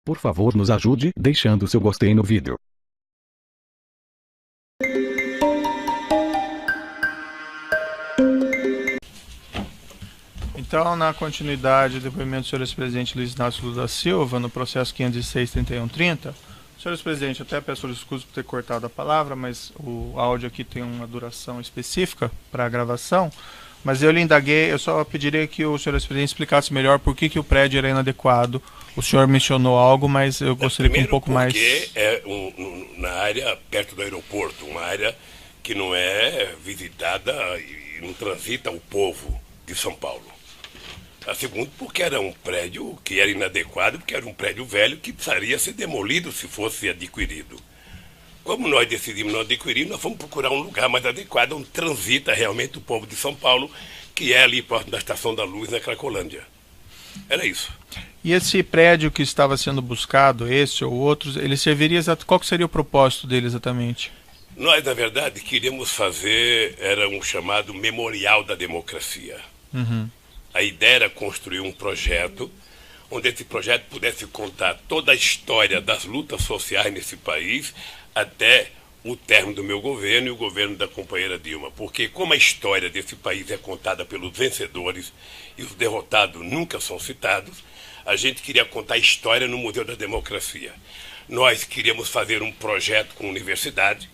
Por favor, nos ajude deixando seu gostei no vídeo. Então, na continuidade do depoimento do senhor ex-presidente Luiz Inácio Lula da Silva, no processo 506-3130, senhor ex-presidente, até peço desculpas por ter cortado a palavra, mas o áudio aqui tem uma duração específica para a gravação, mas eu lhe indaguei, eu só pediria que o senhor ex-presidente explicasse melhor por que o prédio era inadequado. O senhor mencionou algo, mas eu gostaria que um pouco mais... Porque é na área perto do aeroporto, uma área que não é visitada e não transita o povo de São Paulo. A segundo, porque era um prédio que era inadequado, porque era um prédio velho que precisaria ser demolido se fosse adquirido. Como nós decidimos não adquirir, nós fomos procurar um lugar mais adequado, onde transita realmente o povo de São Paulo, que é ali perto da Estação da Luz, na Cracolândia. Era isso. E esse prédio que estava sendo buscado, esse ou outros, ele serviria qual que seria o propósito dele exatamente? Nós, na verdade, queríamos fazer, era um chamado Memorial da Democracia. Uhum. A ideia era construir um projeto onde esse projeto pudesse contar toda a história das lutas sociais nesse país até o término do meu governo e o governo da companheira Dilma. Porque como a história desse país é contada pelos vencedores e os derrotados nunca são citados, a gente queria contar a história no Museu da Democracia. Nós queríamos fazer um projeto com a universidade.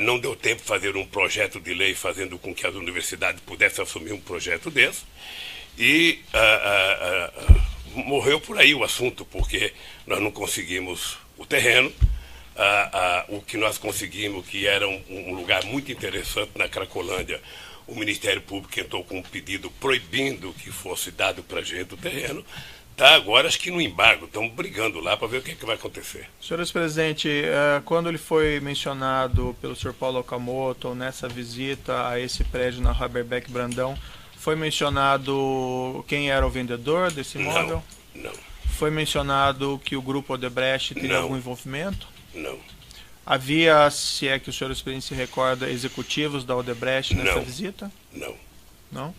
Não deu tempo de fazer um projeto de lei fazendo com que as universidades pudessem assumir um projeto desse. E morreu por aí o assunto, porque nós não conseguimos o terreno. O que nós conseguimos, que era um lugar muito interessante na Cracolândia, o Ministério Público entrou com um pedido proibindo que fosse dado para a gente o terreno. Tá, agora acho que no embargo, estamos brigando lá para ver o que vai acontecer. Senhor ex-presidente, quando ele foi mencionado pelo senhor Paulo Okamoto nessa visita a esse prédio na Haberbeck Brandão, foi mencionado quem era o vendedor desse imóvel? Não. Foi mencionado que o grupo Odebrecht teria Não. algum envolvimento? Não. Havia, se é que o senhor ex-presidente se recorda, executivos da Odebrecht nessa visita? Não. Não?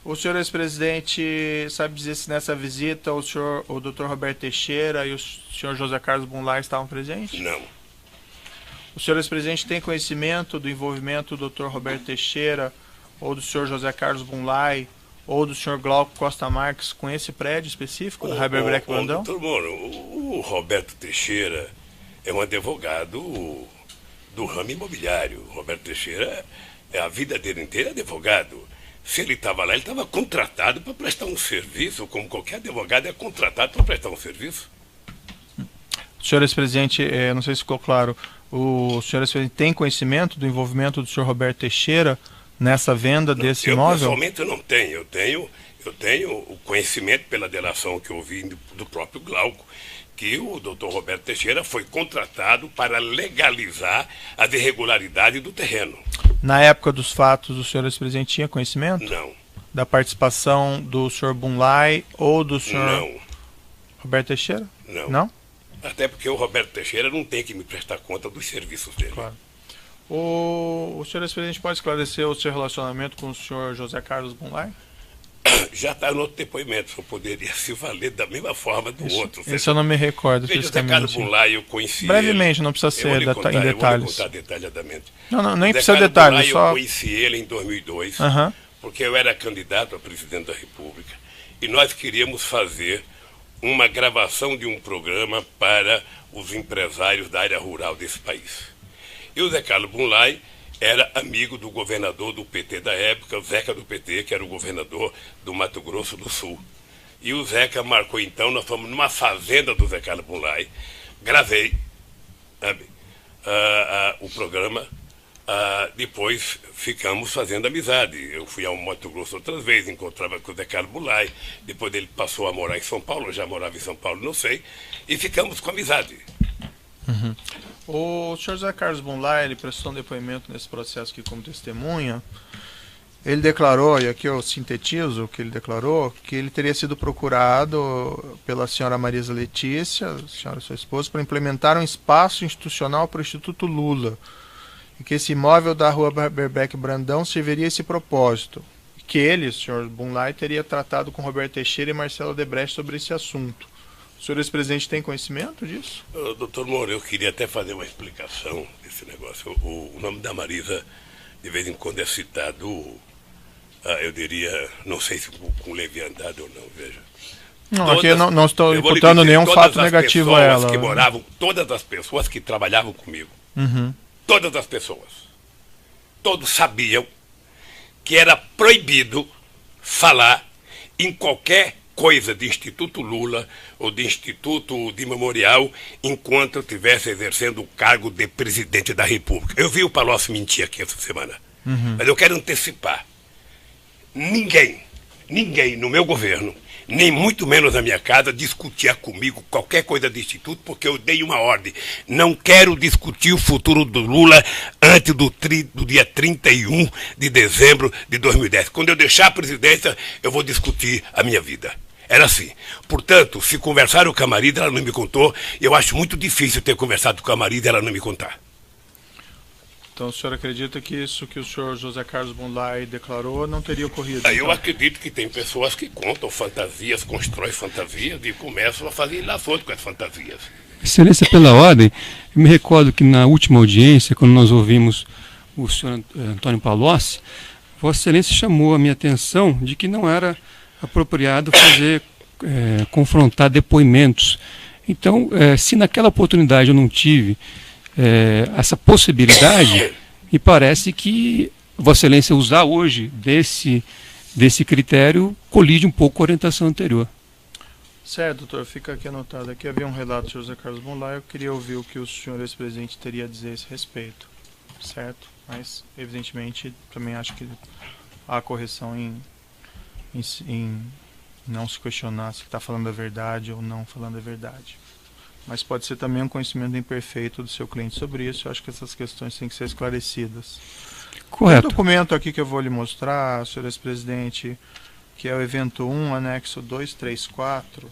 O senhor ex-presidente sabe dizer se nessa visita o Dr. Roberto Teixeira e o senhor José Carlos Bunlai estavam presentes? Não. O senhor ex-presidente tem conhecimento do envolvimento do Dr. Roberto Teixeira ou do senhor José Carlos Bunlai ou do senhor Glauco Costa Marques com esse prédio específico da Haberbeck Brandão? Doutor Moro, o Roberto Teixeira é um advogado do ramo imobiliário. O Roberto Teixeira, a vida dele inteira é advogado. Se ele estava lá, ele estava contratado para prestar um serviço, como qualquer advogado é contratado para prestar um serviço. Senhor ex-presidente, não sei se ficou claro, o senhor ex-presidente tem conhecimento do envolvimento do senhor Roberto Teixeira nessa venda desse imóvel? Pessoalmente eu não tenho. Eu tenho o conhecimento pela delação que eu ouvi do próprio Glauco, que o doutor Roberto Teixeira foi contratado para legalizar as irregularidades do terreno. Na época dos fatos, o senhor ex-presidente tinha conhecimento? Não. Da participação do senhor Bunlai ou do senhor Não. Roberto Teixeira? Não. Não? Até porque o Roberto Teixeira não tem que me prestar conta dos serviços dele. Claro. O senhor ex-presidente pode esclarecer o seu relacionamento com o senhor José Carlos Bunlai? Já está no outro depoimento, eu poderia se valer da mesma forma do outro. Isso eu não me recordo. Veja, o José Carlos Bunlai, eu conheci brevemente, ele. não precisa ser em Eu vou lhe detalhes. contar detalhadamente. Não, nem José precisa Carlos detalhes, Bunlai, só... Eu conheci ele em 2002, porque eu era candidato a presidente da República, e nós queríamos fazer uma gravação de um programa para os empresários da área rural desse país. E o José Carlos Bunlai era amigo do governador do PT da época, o Zeca do PT, que era o governador do Mato Grosso do Sul. E o Zeca marcou então, nós fomos numa fazenda do Zé Carlos Bunlai, gravei, sabe, o programa, depois ficamos fazendo amizade. Eu fui ao Mato Grosso outras vezes, encontrava com o Zé Carlos Bunlai, depois ele passou a morar em São Paulo, eu já morava em São Paulo, não sei, e ficamos com amizade. Uhum. O senhor José Carlos Bunlai, ele prestou um depoimento nesse processo aqui como testemunha. Ele declarou, e aqui eu sintetizo o que ele declarou, que ele teria sido procurado pela senhora Marisa Letícia, a senhora sua esposa, para implementar um espaço institucional para o Instituto Lula, e que esse imóvel da rua Haberbeck Brandão serviria a esse propósito. Que ele, o senhor Bunlai, teria tratado com Roberto Teixeira e Marcelo Odebrecht sobre esse assunto. O O senhor ex-presidente tem conhecimento disso? Doutor Moura, eu queria até fazer uma explicação desse negócio. O nome da Marisa, de vez em quando, é citado, eu diria, não sei se com leviandade ou não, veja. Não, aqui eu não estou imputando nenhum fato negativo a ela. Que moravam, todas as pessoas que trabalhavam comigo, todas as pessoas, todos sabiam que era proibido falar em qualquer coisa de Instituto Lula ou de Instituto de Memorial enquanto eu estivesse exercendo o cargo de presidente da República. Eu vi o Palocci mentir aqui essa semana, mas eu quero antecipar. Ninguém no meu governo, nem muito menos na minha casa, discutia comigo qualquer coisa de Instituto, porque eu dei uma ordem. Não quero discutir o futuro do Lula antes do dia 31 de dezembro de 2010. Quando eu deixar a presidência, eu vou discutir a minha vida. Era assim. Portanto, se conversaram com a Marisa, ela não me contou. Eu acho muito difícil ter conversado com a Marisa e ela não me contar. Então o senhor acredita que isso que o senhor José Carlos Goulart declarou não teria ocorrido? Eu acredito que tem pessoas que contam fantasias, constroem fantasias e começam a fazer ilações com as fantasias. Excelência, pela ordem, eu me recordo que na última audiência, quando nós ouvimos o senhor Antônio Palocci, Vossa Excelência chamou a minha atenção de que não era apropriado confrontar depoimentos. Então, se naquela oportunidade eu não tive essa possibilidade, me parece que Vossa Excelência usar hoje desse critério colide um pouco com a orientação anterior. Certo, doutor, fica aqui anotado. Aqui havia um relato do senhor José Carlos Goulart, eu queria ouvir o que o senhor ex-presidente teria a dizer a esse respeito, certo? Mas, evidentemente, também acho que há correção em não se questionar se está falando a verdade ou não falando a verdade. Mas pode ser também um conhecimento imperfeito do seu cliente sobre isso. Eu acho que essas questões têm que ser esclarecidas. Correto. O documento aqui que eu vou lhe mostrar, senhor ex-presidente, que é o evento 1, anexo 234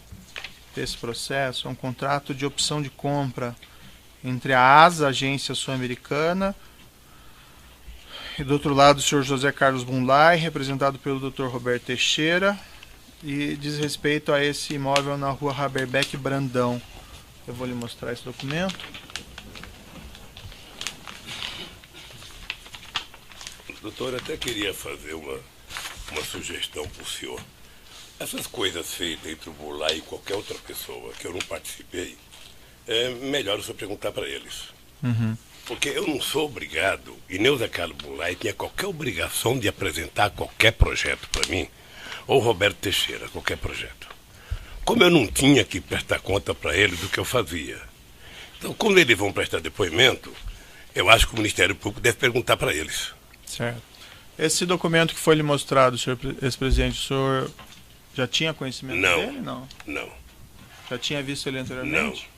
desse processo, é um contrato de opção de compra entre a ASA, Agência Sul-Americana, e do outro lado o senhor José Carlos Goulart, representado pelo Dr. Roberto Teixeira, e diz respeito a esse imóvel na rua Haberbeck Brandão. Eu vou lhe mostrar esse documento. Doutor, até queria fazer uma sugestão para o senhor. Essas coisas feitas entre o Goulart e qualquer outra pessoa que eu não participei, é melhor o senhor perguntar para eles. Porque eu não sou obrigado, e nem o Zé Carlos Goulart tinha qualquer obrigação de apresentar qualquer projeto para mim, ou Roberto Teixeira, qualquer projeto. Como eu não tinha que prestar conta para eles do que eu fazia. Então, quando eles vão prestar depoimento, eu acho que o Ministério Público deve perguntar para eles. Certo. Esse documento que foi lhe mostrado, senhor ex-presidente, o senhor já tinha conhecimento dele? Não. Já tinha visto ele anteriormente? Não.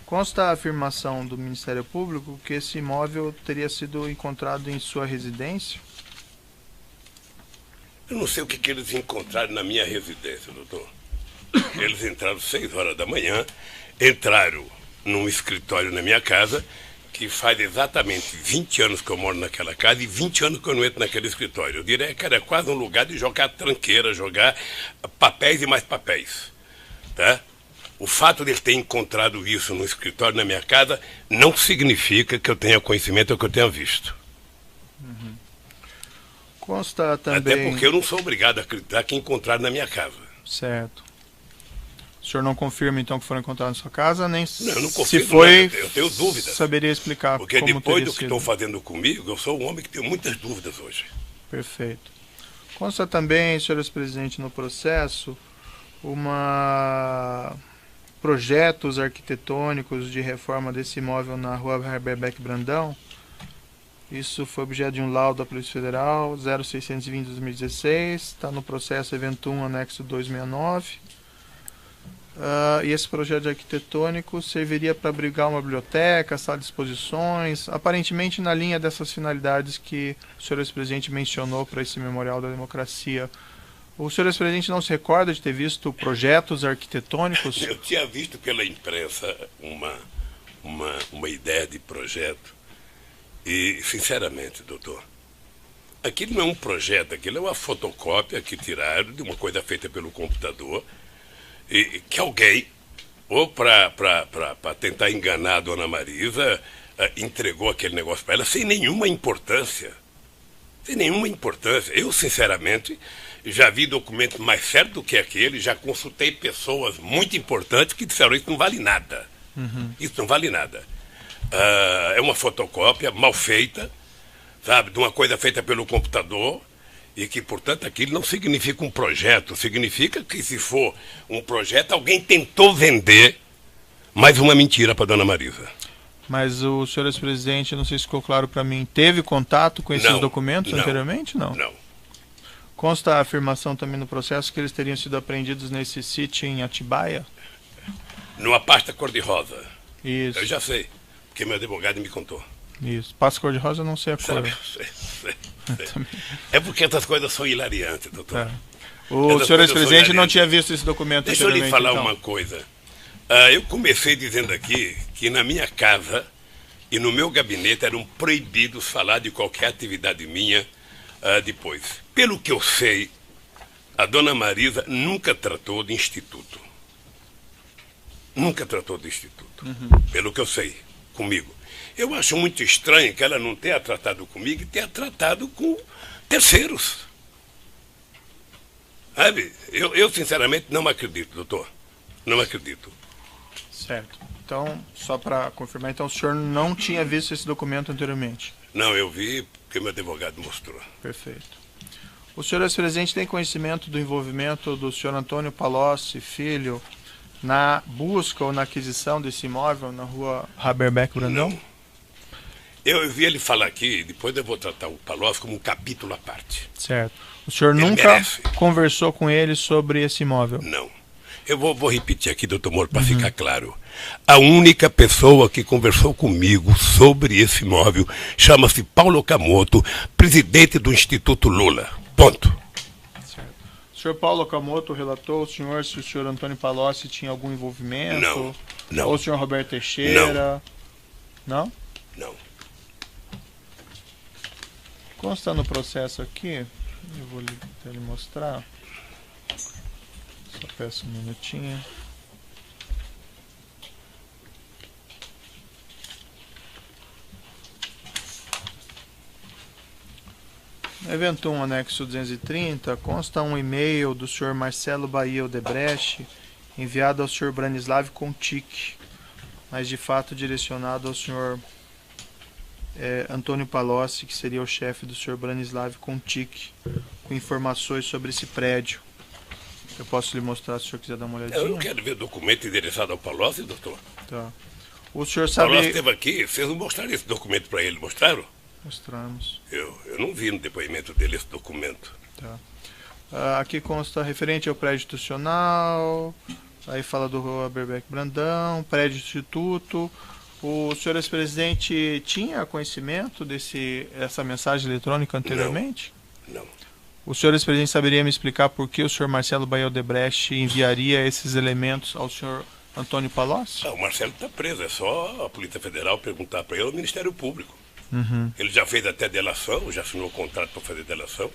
Consta a afirmação do Ministério Público que esse imóvel teria sido encontrado em sua residência? Eu não sei o que eles encontraram na minha residência, doutor. Eles entraram 6 horas da manhã, entraram num escritório na minha casa, que faz exatamente 20 anos que eu moro naquela casa e 20 anos que eu não entro naquele escritório. Eu diria que era quase um lugar de jogar tranqueira, jogar papéis e mais papéis. Tá? O fato de ele ter encontrado isso no escritório na minha casa não significa que eu tenha conhecimento ou que eu tenha visto. Consta também... Até porque eu não sou obrigado a acreditar que encontraram na minha casa. Certo. O senhor não confirma, então, que foram encontrados na sua casa? Nem não, eu não confirmo, se foi, eu tenho dúvidas. Saberia explicar porque como depois do que sido. estão fazendo comigo, eu sou um homem que tem muitas dúvidas hoje. Perfeito. Consta também, senhor ex-presidente, no processo, projetos arquitetônicos de reforma desse imóvel na rua Haberbeck Brandão. Isso foi objeto de um laudo da Polícia Federal 0620/2016, está no processo evento 1, anexo 269. E esse projeto arquitetônico serviria para abrigar uma biblioteca, sala de exposições, aparentemente na linha dessas finalidades que o senhor ex-presidente mencionou para esse Memorial da Democracia. O senhor ex-presidente não se recorda de ter visto projetos arquitetônicos? Eu tinha visto pela imprensa uma ideia de projeto. E, sinceramente, doutor, aquilo não é um projeto, aquilo é uma fotocópia que tiraram de uma coisa feita pelo computador. que alguém, ou para tentar enganar a dona Marisa, entregou aquele negócio para ela sem nenhuma importância. Sem nenhuma importância. Eu, sinceramente, já vi documento mais certo do que aquele, já consultei pessoas muito importantes que disseram isso não vale nada. Isso não vale nada. É uma fotocópia mal feita, sabe, de uma coisa feita pelo computador, e que, portanto, aquilo não significa um projeto, significa que, se for um projeto, alguém tentou vender mais uma mentira para dona Marisa. Mas o senhor ex-presidente, não sei se ficou claro para mim, teve contato com esses documentos anteriormente? Não. Não. Consta a afirmação também no processo que eles teriam sido apreendidos nesse sítio em Atibaia? Numa pasta cor-de-rosa. Isso. Eu já sei, porque meu advogado me contou. Isso. Pasta cor-de-rosa, não sei a cor. Sei. É porque essas coisas são hilariantes, doutor. O senhor ex-presidente não tinha visto esse documento anteriormente. Deixa eu lhe falar então uma coisa. Eu comecei dizendo aqui que na minha casa e no meu gabinete eram proibidos falar de qualquer atividade minha depois. Pelo que eu sei, a dona Marisa nunca tratou de instituto. Nunca tratou de instituto. Pelo que eu sei, comigo. Eu acho muito estranho que ela não tenha tratado comigo e tenha tratado com terceiros. Sabe? Eu sinceramente não acredito, doutor. Não acredito. Certo. Então, só para confirmar, então o senhor não tinha visto esse documento anteriormente? Não, eu vi porque meu advogado mostrou. Perfeito. O senhor ex-presidente tem conhecimento do envolvimento do senhor Antônio Palocci, filho, na busca ou na aquisição desse imóvel na rua Haberbeck Brandão? Não. Eu vi ele falar aqui, depois eu vou tratar o Palocci como um capítulo à parte. Certo. O senhor nunca conversou com ele sobre esse imóvel? Não. Eu vou repetir aqui, doutor Moro, para ficar claro. A única pessoa que conversou comigo sobre esse imóvel chama-se Paulo Okamoto, presidente do Instituto Lula. Ponto. Certo. O senhor Paulo Okamoto relatou ao senhor se o senhor Antônio Palocci tinha algum envolvimento? Não. Ou o senhor Roberto Teixeira? Não? Não. Consta no processo aqui, eu vou lhe mostrar. Só peço um minutinho. Evento 1, anexo 230, consta um e-mail do senhor Marcelo Bahia Odebrecht, enviado ao senhor Branislav Contic, mas de fato direcionado ao senhor Antônio Palocci, que seria o chefe do senhor Branislav Contic, com informações sobre esse prédio. Eu posso lhe mostrar se o senhor quiser dar uma olhadinha? Eu não quero ver documento endereçado ao Palocci, doutor. Tá. O senhor sabe... O Palocci esteve aqui, vocês não mostraram esse documento para ele, mostraram? Mostramos. Eu não vi no depoimento dele esse documento. Tá. Aqui consta referente ao prédio institucional, aí fala do Rua Haberbeck Brandão, prédio instituto. O senhor ex-presidente tinha conhecimento dessa mensagem eletrônica anteriormente? Não. O senhor ex-presidente saberia me explicar por que o senhor Marcelo Bahia Odebrecht enviaria esses elementos ao senhor Antônio Palocci? O Marcelo está preso, é só a Polícia Federal perguntar para ele, o Ministério Público. Ele já fez até delação, já assinou o contrato para fazer delação.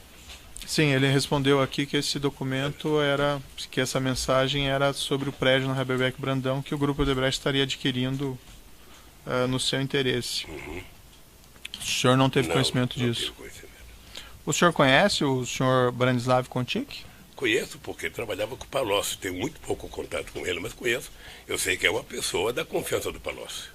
Sim, ele respondeu aqui que esse documento que essa mensagem era sobre o prédio no Haberbeck Brandão que o Grupo Odebrecht estaria adquirindo no seu interesse. O senhor não teve conhecimento disso? Não tive conhecimento. O senhor conhece o senhor Branislav Contic? Conheço, porque ele trabalhava com o Palocci. Tenho muito pouco contato com ele, mas conheço. Eu sei que é uma pessoa da confiança do Palocci.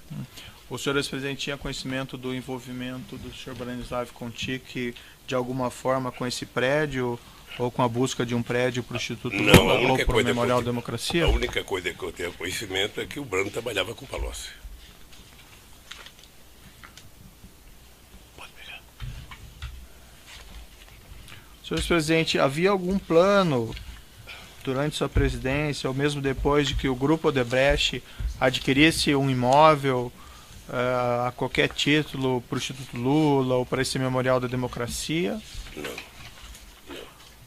O senhor ex-presidente tinha conhecimento do envolvimento do senhor Branislav Contic de alguma forma com esse prédio ou com a busca de um prédio para o Instituto Lula ou para o Memorial Democracia? A única coisa que eu tenho conhecimento é que o Brano trabalhava com o Palocci. Senhor ex-presidente, havia algum plano durante sua presidência, ou mesmo depois de que o Grupo Odebrecht adquirisse um imóvel a qualquer título para o Instituto Lula ou para esse Memorial da Democracia? Não.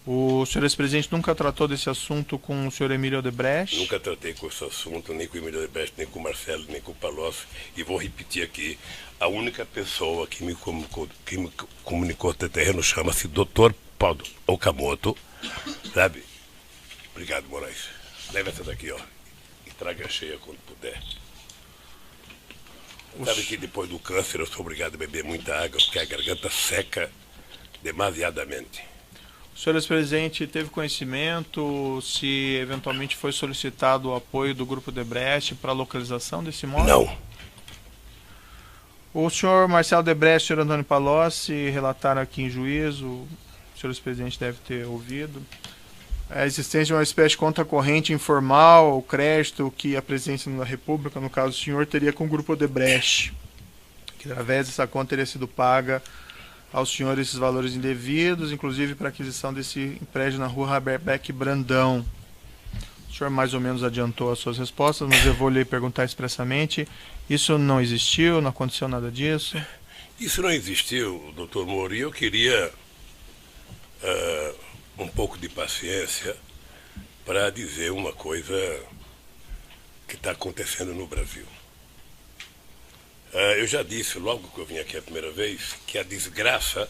O senhor ex-presidente nunca tratou desse assunto com o senhor Emílio Odebrecht? Nunca tratei com esse assunto, nem com o Emílio Odebrecht, nem com o Marcelo, nem com o Palocci. E vou repetir aqui, a única pessoa que me comunicou até terreno chama-se Dr. Paulo Okamoto, sabe? Obrigado, Moraes. Leva essa daqui, ó. E traga cheia quando puder. Sabe que depois do câncer eu sou obrigado a beber muita água, porque a garganta seca demasiadamente. O senhor ex-presidente teve conhecimento se eventualmente foi solicitado o apoio do Grupo Odebrecht para a localização desse imóvel? Não. O senhor Marcelo Odebrecht e o senhor Antônio Palocci relataram aqui em juízo, o senhor ex-presidente deve ter ouvido, a existência de uma espécie de conta corrente informal, o crédito que a presidência da República, no caso do senhor, teria com o Grupo Odebrecht, que através dessa conta teria sido paga aos senhores esses valores indevidos, inclusive para a aquisição desse prédio na rua Haberbeck Brandão. O senhor mais ou menos adiantou as suas respostas, mas eu vou lhe perguntar expressamente. Isso não existiu, não aconteceu nada disso? Isso não existiu, doutor Moro, e eu queria um pouco de paciência para dizer uma coisa que está acontecendo no Brasil. Eu já disse, logo que eu vim aqui a primeira vez, que a desgraça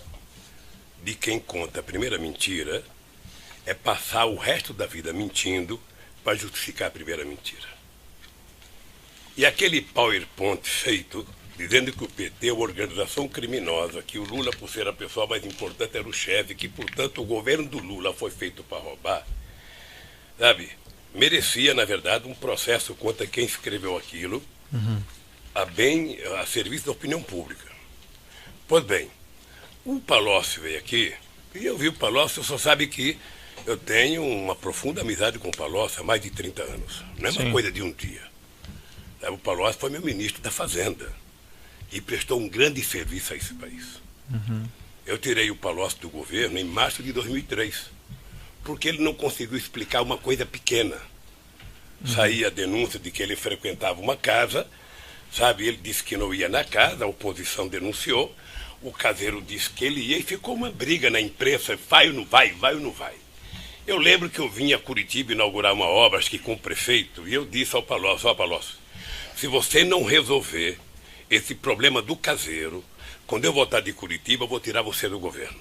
de quem conta a primeira mentira é passar o resto da vida mentindo para justificar a primeira mentira. E aquele PowerPoint feito, dizendo que o PT é uma organização criminosa, que o Lula, por ser a pessoa mais importante, era o chefe, que, portanto, o governo do Lula foi feito para roubar, sabe, merecia, na verdade, um processo contra quem escreveu aquilo, a serviço da opinião pública. Pois bem, o Palocci veio aqui, e eu vi o Palocci, só sabe que eu tenho uma profunda amizade com o Palocci há mais de 30 anos. Não é uma coisa de um dia. O Palocci foi meu ministro da Fazenda e prestou um grande serviço a esse país. Eu tirei o Palocci do governo em março de 2003, porque ele não conseguiu explicar uma coisa pequena. Saía a denúncia de que ele frequentava uma casa, sabe, ele disse que não ia na casa, a oposição denunciou, o caseiro disse que ele ia e ficou uma briga na imprensa, vai ou não vai, vai ou não vai. Eu lembro que eu vim a Curitiba inaugurar uma obra, acho que com o prefeito, e eu disse ao Palocci, ó Palocci, se você não resolver esse problema do caseiro, quando eu voltar de Curitiba, eu vou tirar você do governo.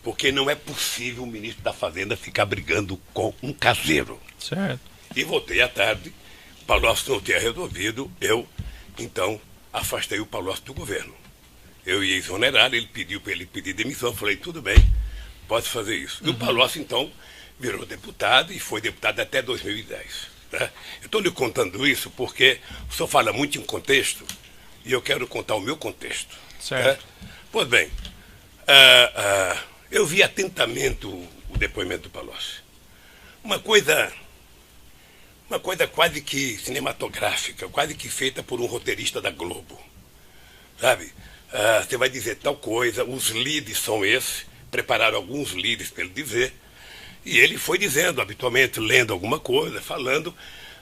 Porque não é possível o ministro da Fazenda ficar brigando com um caseiro. Certo. E voltei à tarde, o Palocci não tinha resolvido, eu, então, afastei o Palocci do governo. Eu ia exonerar, ele pediu para ele pedir demissão, eu falei, tudo bem, pode fazer isso. E o Palocci, então, virou deputado e foi deputado até 2010. Né? Eu estou lhe contando isso porque o senhor fala muito em contexto e eu quero contar o meu contexto. Certo. Né? Pois bem, eu vi atentamente o depoimento do Palocci. Uma coisa quase que cinematográfica, quase que feita por um roteirista da Globo. Sabe? Você vai dizer tal coisa, os leads são esses, prepararam alguns leads para ele dizer, e ele foi dizendo, habitualmente, lendo alguma coisa, falando,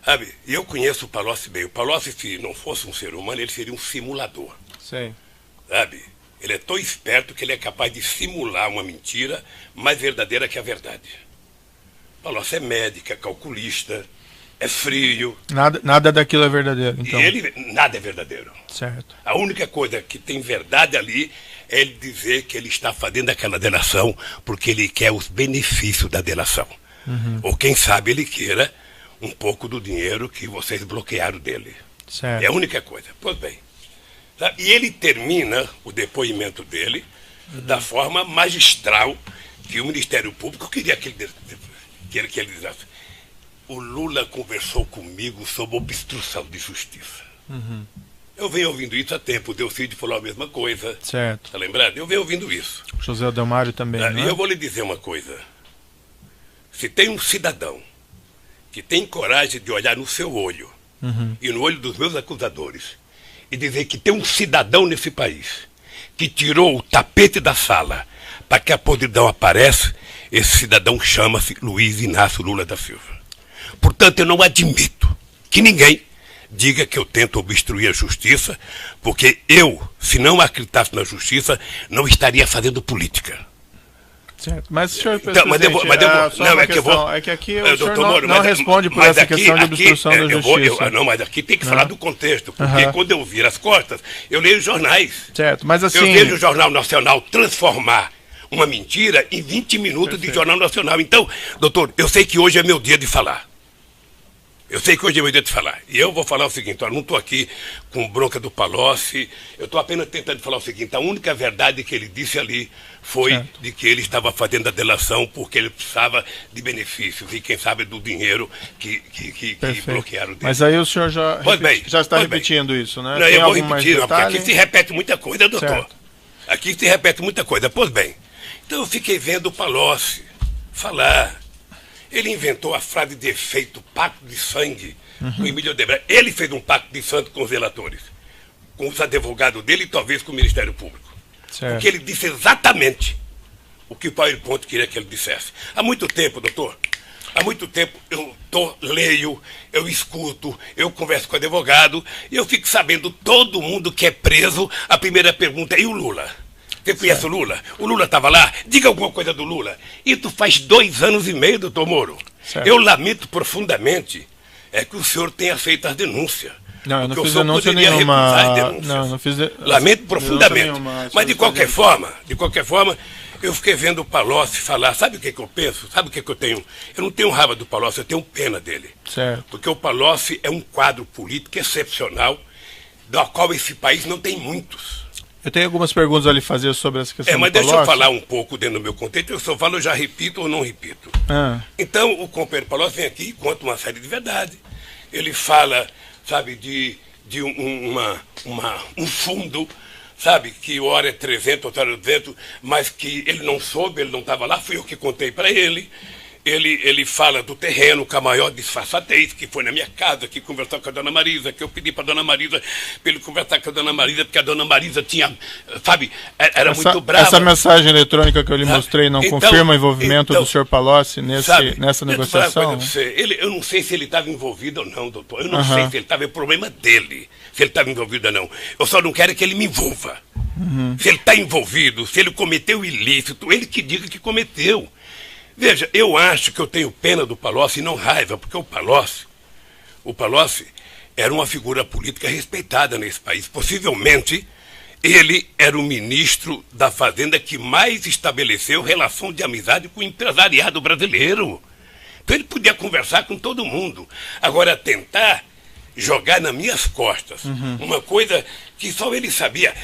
sabe? E eu conheço o Palocci bem. O Palocci, se não fosse um ser humano, ele seria um simulador. Sim. Sabe? Ele é tão esperto que ele é capaz de simular uma mentira mais verdadeira que a verdade. O Palocci é médico, é calculista, é frio. Nada daquilo é verdadeiro, então. E ele, nada é verdadeiro. Certo. A única coisa que tem verdade ali é ele dizer que ele está fazendo aquela delação porque ele quer os benefícios da delação. Ou quem sabe ele queira um pouco do dinheiro que vocês bloquearam dele. Certo. É a única coisa. Pois bem. Tá? E ele termina o depoimento dele da forma magistral que o Ministério Público queria que ele dissesse. O Lula conversou comigo sobre obstrução de justiça. Eu venho ouvindo isso há tempo. O Delcídio falou a mesma coisa. Certo. Está lembrado? Eu venho ouvindo isso. José Adelmário também, E né? eu vou lhe dizer uma coisa. Se tem um cidadão que tem coragem de olhar no seu olho e no olho dos meus acusadores e dizer que tem um cidadão nesse país que tirou o tapete da sala para que a podridão apareça, esse cidadão chama-se Luiz Inácio Lula da Silva. Portanto, eu não admito que ninguém diga que eu tento obstruir a justiça, porque eu, se não acreditasse na justiça, não estaria fazendo política. Certo. Mas, senhor Então, presidente, é que aqui o senhor não responde por essa questão de obstrução da justiça. Não, mas aqui tem que falar do contexto, porque quando eu viro as costas, eu leio os jornais. Certo, mas assim... Eu vejo o Jornal Nacional transformar uma mentira em 20 minutos de Jornal Nacional. Então, doutor, eu sei que hoje é meu dia de falar. Eu sei que hoje é meu dia de falar. E eu vou falar o seguinte, olha, não estou aqui com bronca do Palocci, eu estou apenas tentando falar o seguinte, a única verdade que ele disse ali foi de que ele estava fazendo a delação porque ele precisava de benefícios e, quem sabe, do dinheiro que bloquearam dele. Mas aí o senhor já está repetindo isso, né? Não, eu vou repetir, não, porque aqui se repete muita coisa, doutor. Certo. Aqui se repete muita coisa. Pois bem, então eu fiquei vendo o Palocci falar. Ele inventou a frase de efeito, pacto de sangue, com Emílio Odebrecht. Ele fez um pacto de sangue com os relatores, com os advogados dele e talvez com o Ministério Público. Certo. Porque ele disse exatamente o que o PowerPoint queria que ele dissesse. Há muito tempo, doutor, há muito tempo eu leio, eu escuto, eu converso com o advogado e eu fico sabendo todo mundo que é preso. A primeira pergunta é: e o Lula? Você conhece o Lula? O Lula estava lá? Diga alguma coisa do Lula. Isso faz 2 anos e meio, doutor Moro. Certo. Eu lamento profundamente que o senhor tenha feito as denúncias. Não, eu não Porque fiz o senhor denúncia poderia nenhuma. recusar as denúncias. Não, não fiz Lamento profundamente. Nenhuma, mas de qualquer forma, eu fiquei vendo o Palocci falar. Sabe o que eu penso? Sabe o que eu tenho? Eu não tenho raiva do Palocci, eu tenho pena dele. Certo. Porque o Palocci é um quadro político excepcional, da qual esse país não tem muitos. Eu tenho algumas perguntas a lhe fazer sobre essa questão Mas do deixa eu Palocci. falar um pouco dentro do meu contexto. Eu só falo, eu já repito ou não repito. Então, o companheiro Palocci vem aqui e conta uma série de verdades. Ele fala, sabe, de um fundo, sabe, que hora é 300, outra hora é 200, mas que ele não soube, ele não estava lá, fui eu que contei para ele. Ele fala do terreno com a maior disfarçatez, que foi na minha casa, que conversou com a dona Marisa, que eu pedi para a dona Marisa, para ele conversar com a dona Marisa, porque a dona Marisa tinha, sabe, era muito brava. Essa mensagem eletrônica que eu lhe mostrei não confirma o envolvimento do senhor Palocci nessa negociação? Eu não sei se ele estava envolvido ou não, doutor. Eu não sei se ele estava, é problema dele, se ele estava envolvido ou não. Eu só não quero que ele me envolva. Se ele está envolvido, se ele cometeu ilícito, ele que diga que cometeu. Veja, eu acho que eu tenho pena do Palocci e não raiva, porque o Palocci era uma figura política respeitada nesse país. Possivelmente, ele era o ministro da Fazenda que mais estabeleceu relação de amizade com o empresariado brasileiro. Então ele podia conversar com todo mundo. Agora, tentar jogar nas minhas costas uma coisa que só ele sabia.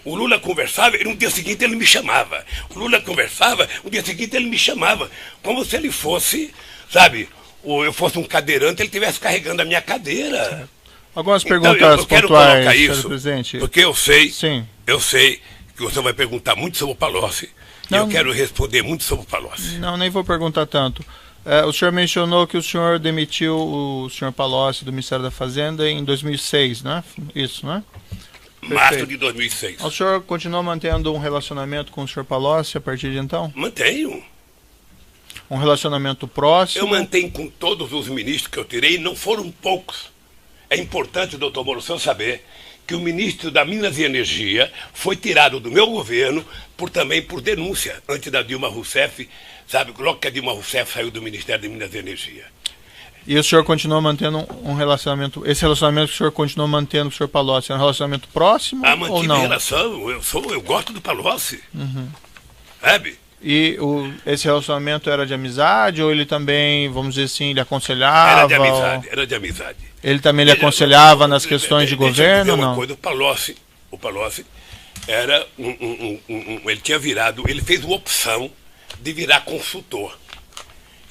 O Lula conversava e no dia seguinte ele me chamava. O Lula conversava, no dia seguinte ele me chamava. Como se ele fosse, sabe, ou eu fosse um cadeirante, ele estivesse carregando a minha cadeira. Algumas perguntas eu quero pontuais, colocar isso, presidente. porque eu sei que você vai perguntar muito sobre o Palocci. E eu quero responder muito sobre o Palocci. Não, nem vou perguntar tanto. O senhor mencionou que o senhor demitiu o senhor Palocci do Ministério da Fazenda em 2006, né? Isso, né? Março de 2006. O senhor continua mantendo um relacionamento com o senhor Palocci a partir de então? Mantenho. Um relacionamento próximo? Eu mantenho com todos os ministros que eu tirei, não foram poucos. É importante, doutor Moro, o senhor saber que o ministro da Minas e Energia foi tirado do meu governo também por denúncia, antes da Dilma Rousseff, sabe, logo que a Dilma Rousseff saiu do Ministério de Minas e Energia. E o senhor continua mantendo um relacionamento, esse relacionamento que o senhor continua mantendo com o senhor Palocci, é um relacionamento próximo ou não? Relação, eu gosto do Palocci, sabe? E esse relacionamento era de amizade ou ele também, vamos dizer assim, lhe aconselhava? Era de amizade. Ele também lhe aconselhava nas questões de governo ou não? Coisa, o Palocci era ele fez uma opção de virar consultor.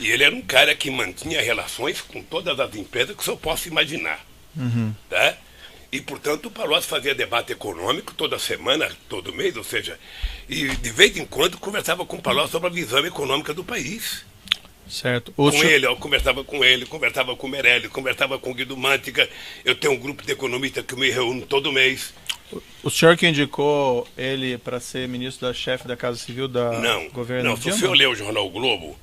E ele era um cara que mantinha relações com todas as empresas que o senhor possa imaginar. Tá? E, portanto, o Palocci fazia debate econômico toda semana, todo mês, ou seja, e de vez em quando conversava com o Palocci sobre a visão econômica do país. Certo. Eu conversava com ele, conversava com o Meirelles, conversava com o Guido Mantega. Eu tenho um grupo de economistas que me reúno todo mês. O senhor que indicou ele para ser ministro da chefe da Casa Civil da governo? Não, se o senhor lê o jornal Globo,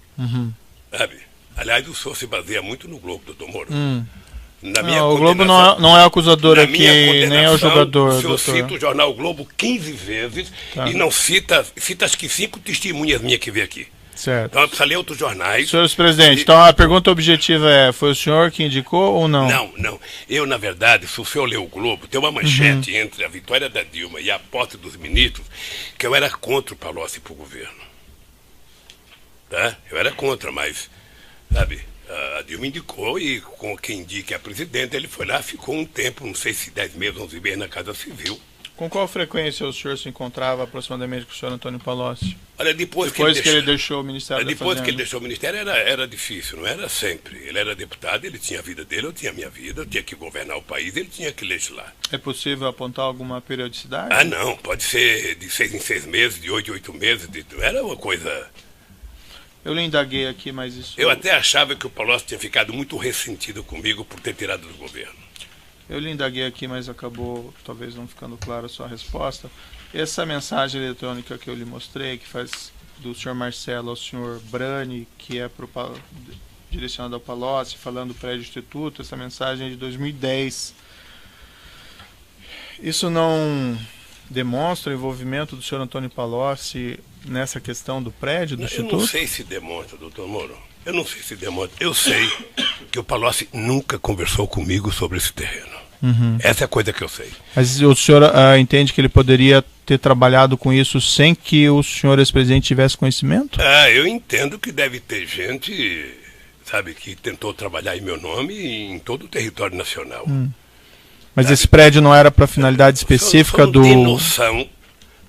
sabe? Aliás, o senhor se baseia muito no Globo, doutor Moro. O Globo não é acusador aqui, nem é o jogador. O senhor cita o jornal Globo 15 vezes e não cita acho que 5 testemunhas minhas que veio aqui. Certo. Então precisa ler outros jornais. Senhor presidente, então a pergunta objetiva é, foi o senhor que indicou ou não? Não. Eu, na verdade, se o senhor ler o Globo, tem uma manchete entre a vitória da Dilma e a posse dos ministros, que eu era contra o Palocci para o governo. Tá? Eu era contra, mas, sabe, A Dilma indicou e com quem indica a presidente, ele foi lá, ficou um tempo, não sei se 10 meses, 11 meses na Casa Civil. Com qual frequência o senhor se encontrava aproximadamente com o senhor Antônio Palocci? Olha, depois que ele deixou o Ministério da Fazenda. Depois que ele deixou o Ministério era difícil, não era sempre. Ele era deputado, ele tinha a vida dele, eu tinha a minha vida, eu tinha que governar o país, ele tinha que legislar. É possível apontar alguma periodicidade? Ah, não, pode ser de 6 em 6 meses, de 8 em 8 meses, era uma coisa... Eu lhe indaguei aqui, mas isso... Eu até achava que o Palocci tinha ficado muito ressentido comigo por ter tirado do governo. Eu lhe indaguei aqui, mas acabou talvez não ficando clara a sua resposta. Essa mensagem eletrônica que eu lhe mostrei, que faz do senhor Marcelo ao senhor Brani, que é direcionada ao Palocci, falando do prédio instituto, essa mensagem é de 2010. Isso não demonstra o envolvimento do senhor Antônio Palocci nessa questão do prédio do instituto? Eu não sei se demonstra, doutor Moro. Eu não sei se demonstra. Eu sei que o Palocci nunca conversou comigo sobre esse terreno. Uhum. Essa é a coisa que eu sei. Mas o senhor entende que ele poderia ter trabalhado com isso sem que o senhor ex-presidente tivesse conhecimento? Eu entendo que deve ter gente, sabe, que tentou trabalhar em meu nome em todo o território nacional. Mas sabe, esse prédio não era para finalidade específica do... Você não tem noção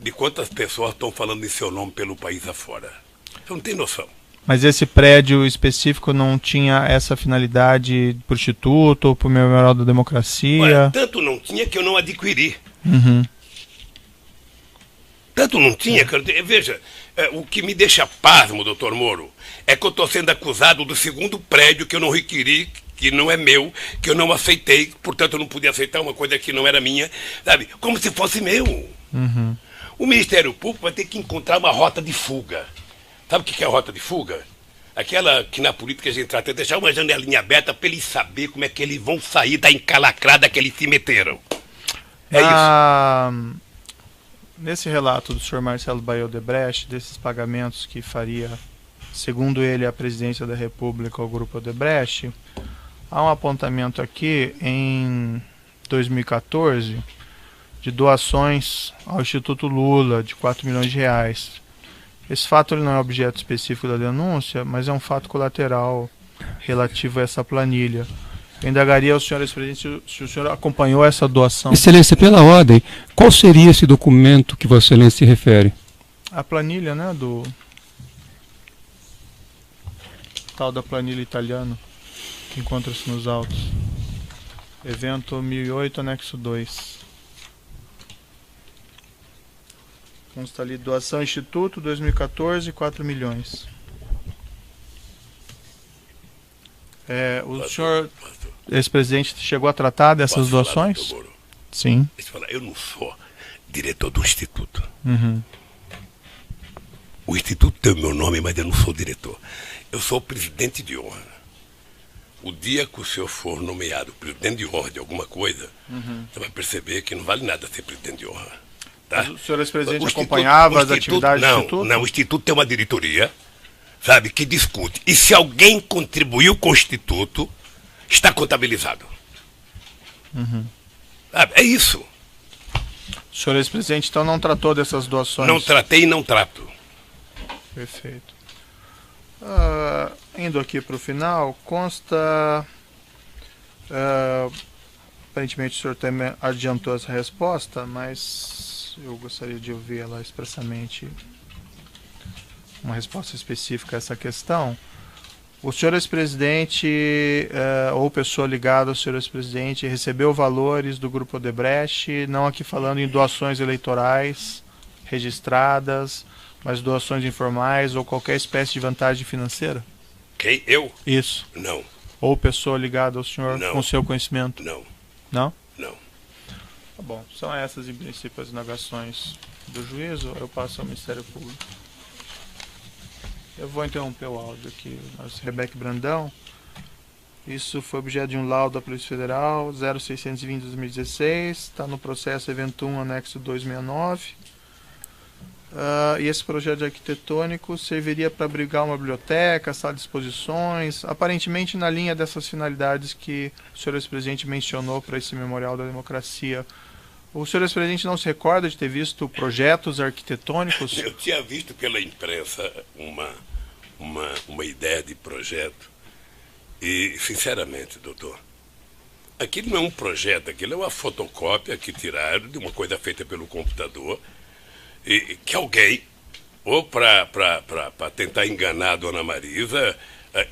de quantas pessoas estão falando em seu nome pelo país afora. Você não tem noção. Mas esse prédio específico não tinha essa finalidade para o Instituto ou para o Memorial da Democracia? Olha, tanto não tinha que eu não adquiri. Uhum. Tanto não tinha que eu... Veja, o que me deixa pasmo, doutor Moro, é que eu estou sendo acusado do segundo prédio que eu não requeri, que não é meu, que eu não aceitei, portanto eu não podia aceitar uma coisa que não era minha, sabe? Como se fosse meu. Uhum. O Ministério Público vai ter que encontrar uma rota de fuga. Sabe o que é a rota de fuga? Aquela que na política a gente trata de deixar uma janelinha aberta para eles saber como é que eles vão sair da encalacrada que eles se meteram. É isso. Nesse relato do senhor Marcelo Baio Odebrecht, desses pagamentos que faria, segundo ele, a presidência da República ao Grupo Odebrecht, há um apontamento aqui em 2014 de doações ao Instituto Lula de 4 milhões de reais. Esse fato ele não é objeto específico da denúncia, mas é um fato colateral relativo a essa planilha. Eu indagaria ao senhor ex-presidente se o senhor acompanhou essa doação. Excelência, pela ordem, qual seria esse documento que Vossa Excelência se refere? A planilha, né, do tal da planilha italiana, que encontra-se nos autos. Evento 1008, anexo 2. Consta ali, doação Instituto, 2014, 4 milhões. O senhor, ex-presidente, chegou a tratar dessas doações? Sim. Deixa eu falar, eu não sou diretor do Instituto. Uhum. O Instituto tem o meu nome, mas eu não sou diretor. Eu sou o presidente de honra. O dia que o senhor for nomeado presidente de honra de alguma coisa, você vai perceber que não vale nada ser presidente de honra. Tá? O senhor ex-presidente acompanhava as atividades do Instituto? Não, o Instituto tem uma diretoria, sabe, que discute. E se alguém contribuiu com o Instituto, está contabilizado. Uhum. Sabe, é isso. O senhor ex-presidente, então, não tratou dessas doações? Não tratei e não trato. Perfeito. Indo aqui para o final, consta... aparentemente o senhor também adiantou essa resposta, mas eu gostaria de ouvir ela expressamente, uma resposta específica a essa questão. O senhor ex-presidente ou pessoa ligada ao senhor ex-presidente recebeu valores do Grupo Odebrecht, não aqui falando em doações eleitorais registradas, mas doações informais ou qualquer espécie de vantagem financeira? Quem? Eu? Isso. Não. Ou pessoa ligada ao senhor com seu conhecimento? Não. Não? Não. Tá bom. São essas, em princípio, as indagações do juízo. Eu passo ao Ministério Público. Eu vou interromper o áudio aqui. Rebeca Brandão. Isso foi objeto de um laudo da Polícia Federal 0620/2016. Está no processo evento 1, anexo 269. E esse projeto arquitetônico serviria para abrigar uma biblioteca, sala de exposições, aparentemente na linha dessas finalidades que o senhor ex-presidente mencionou para esse Memorial da Democracia. O senhor ex-presidente não se recorda de ter visto projetos arquitetônicos? Eu tinha visto pela imprensa uma ideia de projeto. E, sinceramente, doutor, aquilo não é um projeto, aquilo é uma fotocópia que tiraram de uma coisa feita pelo computador e que alguém, ou para tentar enganar a dona Marisa,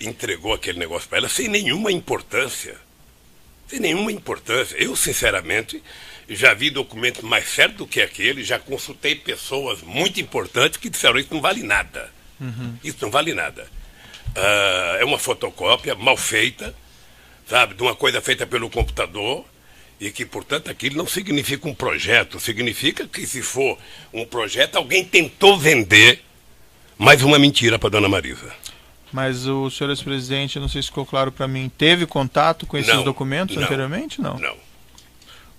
entregou aquele negócio para ela sem nenhuma importância. Sem nenhuma importância. Eu, sinceramente, já vi documentos mais certos do que aquele, já consultei pessoas muito importantes que disseram isso não vale nada. Isso não vale nada. É uma fotocópia mal feita, sabe, de uma coisa feita pelo computador, e que, portanto, aquilo não significa um projeto, significa que, se for um projeto, alguém tentou vender mais uma mentira para dona Marisa. Mas o senhor ex-presidente, não sei se ficou claro para mim, teve contato com esses documentos anteriormente? Não. Não.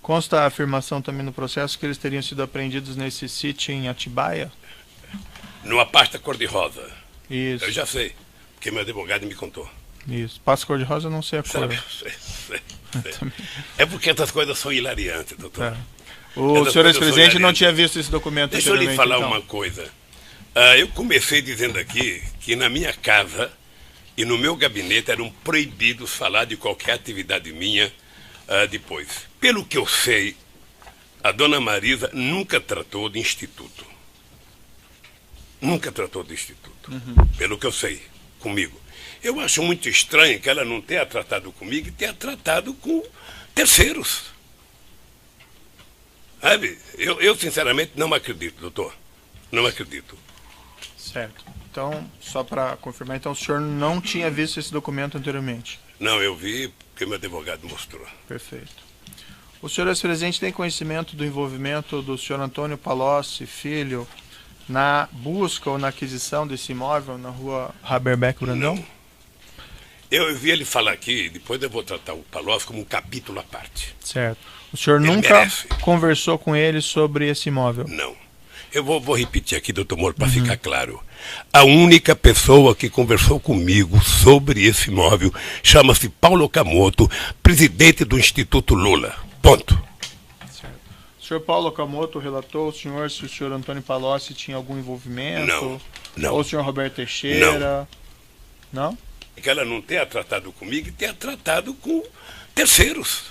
Consta a afirmação também no processo que eles teriam sido apreendidos nesse sítio em Atibaia? Numa pasta cor-de-rosa. Isso. Eu já sei, porque meu advogado me contou. Isso. Pasta cor-de-rosa, não sei a cor. Sei. É porque essas coisas são hilariantes, doutor. O senhor ex-presidente não tinha visto esse documento anteriormente. Deixa eu lhe falar então uma coisa. Eu comecei dizendo aqui que na minha casa e no meu gabinete eram proibidos falar de qualquer atividade minha depois. Pelo que eu sei, a dona Marisa nunca tratou de instituto. Nunca tratou de instituto. Pelo que eu sei, comigo. Eu acho muito estranho que ela não tenha tratado comigo e tenha tratado com terceiros. Sabe? Eu sinceramente não acredito, doutor. Não acredito. Certo. Então, só para confirmar, então o senhor não tinha visto esse documento anteriormente? Não, eu vi porque meu advogado mostrou. Perfeito. O senhor ex-presidente tem conhecimento do envolvimento do senhor Antônio Palocci, filho, na busca ou na aquisição desse imóvel na rua Haberbeck Brandão? Não. Eu vi ele falar aqui, depois eu vou tratar o Palocci como um capítulo à parte. Certo. O senhor nunca conversou com ele sobre esse imóvel? Não. Eu vou repetir aqui, doutor Moro, para ficar claro. A única pessoa que conversou comigo sobre esse imóvel chama-se Paulo Okamoto, presidente do Instituto Lula. Ponto. Certo. O senhor Paulo Okamoto relatou ao senhor se o senhor Antônio Palocci tinha algum envolvimento? Não. Ou o senhor Roberto Teixeira? Não? Que ela não tenha tratado comigo e tenha tratado com terceiros.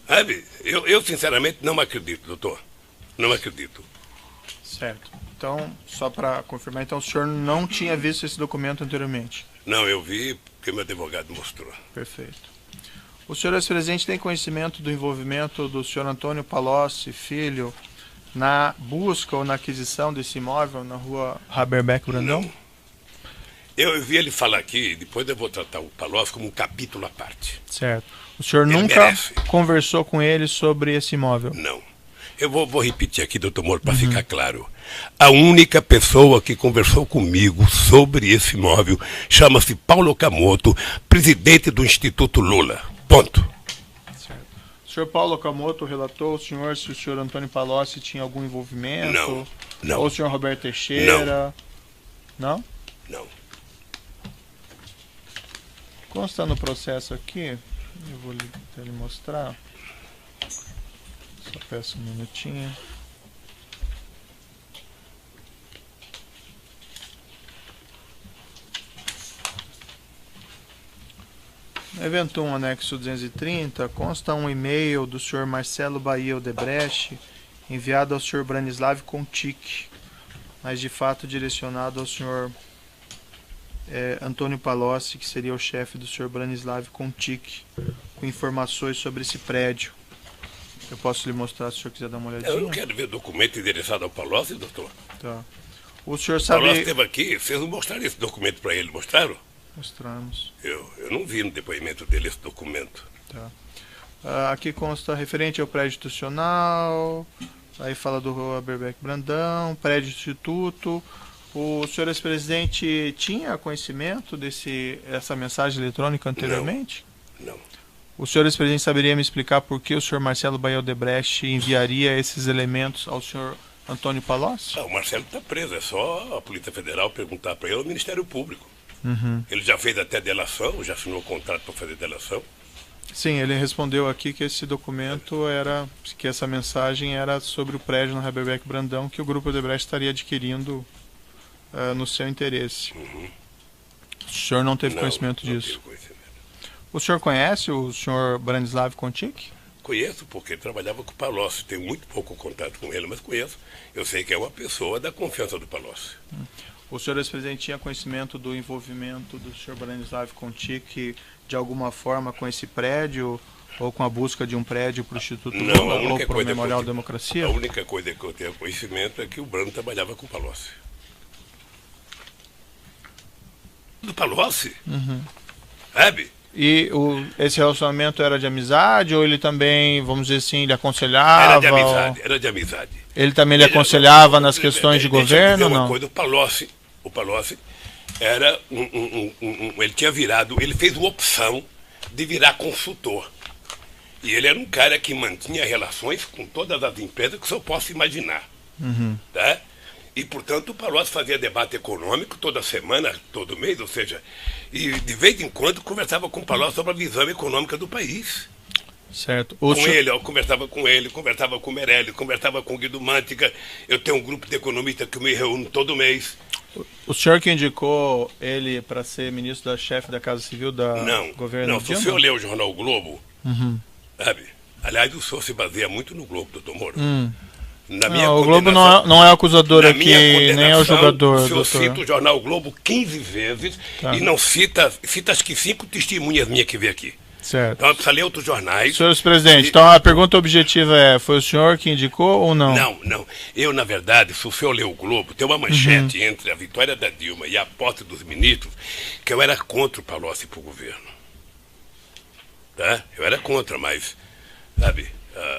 Sabe? Eu sinceramente não acredito, doutor. Não acredito. Certo. Então, só para confirmar, então o senhor não tinha visto esse documento anteriormente? Não, eu vi porque meu advogado mostrou. Perfeito. O senhor ex-presidente tem conhecimento do envolvimento do senhor Antônio Palocci, filho, na busca ou na aquisição desse imóvel na rua Haberbeck Brandão? Não. Eu vi ele falar aqui, depois eu vou tratar o Palocci como um capítulo à parte. Certo. O senhor nunca conversou com ele sobre esse imóvel? Não. Eu vou repetir aqui, doutor Moro, para ficar claro. A única pessoa que conversou comigo sobre esse imóvel chama-se Paulo Okamoto, presidente do Instituto Lula. Ponto. Certo. O senhor Paulo Okamoto relatou ao senhor se o senhor Antônio Palocci tinha algum envolvimento? Não. Ou o senhor Roberto Teixeira? Não? Não. Consta no processo aqui, eu vou lhe mostrar. Só peço um minutinho. No evento 1, anexo 230, consta um e-mail do senhor Marcelo Bahia Odebrecht, enviado ao senhor Branislav Contic, mas de fato direcionado ao senhor Antônio Palocci, que seria o chefe do senhor Branislav Contic, com informações sobre esse prédio. Eu posso lhe mostrar se o senhor quiser dar uma olhadinha? Eu não quero ver documento endereçado ao Palocci, doutor. Tá. O senhor sabe... O Palocci esteve aqui, vocês não mostraram esse documento para ele, mostraram? Mostramos. Eu não vi no depoimento dele esse documento. Tá. Aqui consta referente ao prédio institucional, aí fala do Rua Haberbeck Brandão, prédio instituto. O senhor ex-presidente tinha conhecimento dessa mensagem eletrônica anteriormente? Não. O senhor ex-presidente saberia me explicar por que o senhor Marcelo Bahia Odebrecht enviaria esses elementos ao senhor Antônio Palocci? O Marcelo está preso, é só a Polícia Federal perguntar para ele, o Ministério Público. Ele já fez até delação, já assinou contrato para fazer delação. Sim, ele respondeu aqui que esse documento que essa mensagem era sobre o prédio no Haberbeck Brandão que o Grupo Odebrecht estaria adquirindo no seu interesse. O senhor não teve conhecimento disso? Não tive conhecimento. O senhor conhece o senhor Branislav Contic? Conheço, porque ele trabalhava com o Palocci. Tenho muito pouco contato com ele, mas conheço. Eu sei que é uma pessoa da confiança do Palocci. O senhor ex-presidente tinha conhecimento do envolvimento do senhor Branislav Contic de alguma forma com esse prédio ou com a busca de um prédio para o Instituto Lula ou para o Memorial Democracia? A única coisa que eu tenho conhecimento é que o Brano trabalhava com o Palocci. Do Palocci? Sabe? E esse relacionamento era de amizade ou ele também, vamos dizer assim, ele aconselhava? Era de amizade, era de amizade. Ele também lhe aconselhava nas questões de governo ou não? Coisa, o Palocci era ele tinha virado, ele fez uma opção de virar consultor. E ele era um cara que mantinha relações com todas as empresas que o senhor possa imaginar. Tá? E, portanto, o Palocci fazia debate econômico toda semana, todo mês, ou seja, e de vez em quando conversava com o Palocci sobre a visão econômica do país. Certo. Eu conversava com ele, conversava com o Meirelles, conversava com o Guido Mantega. Eu tenho um grupo de economistas que eu me reúno todo mês. O senhor que indicou ele para ser ministro da chefe da Casa Civil da governo? Não, se o senhor lê o jornal o Globo, sabe? Aliás, o senhor se baseia muito no Globo, doutor Moro. O Globo não é acusador aqui, nem é o jogador. O senhor cita o jornal o Globo 15 vezes e não cita acho que 5 testemunhas minhas que veio aqui. Certo. Então precisa ler outros jornais. Senhor presidente, então a pergunta objetiva é, foi o senhor que indicou ou não? Não. Eu, na verdade, se o senhor ler o Globo, tem uma manchete entre a vitória da Dilma e a posse dos ministros, que eu era contra o Palocci para o governo. Tá? Eu era contra, mas, sabe,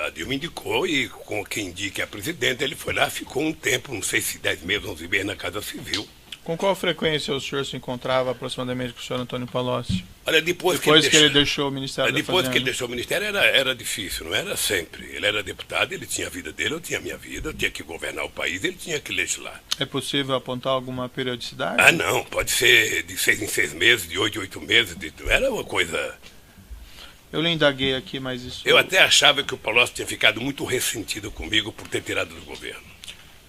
a Dilma indicou e com quem indica a presidente, ele foi lá, ficou um tempo, não sei se 10 meses, 11 meses na Casa Civil. Com qual frequência o senhor se encontrava aproximadamente com o senhor Antônio Palocci? Olha, depois que ele deixou o Ministério da Fazenda. Depois que ele deixou o Ministério era difícil, não era sempre. Ele era deputado, ele tinha a vida dele, eu tinha a minha vida, eu tinha que governar o país, ele tinha que legislar. É possível apontar alguma periodicidade? Ah, não, pode ser de 6 em 6 meses, de 8 em 8 meses, era uma coisa... Eu lhe indaguei aqui, mas isso... Eu até achava que o Palocci tinha ficado muito ressentido comigo por ter tirado do governo.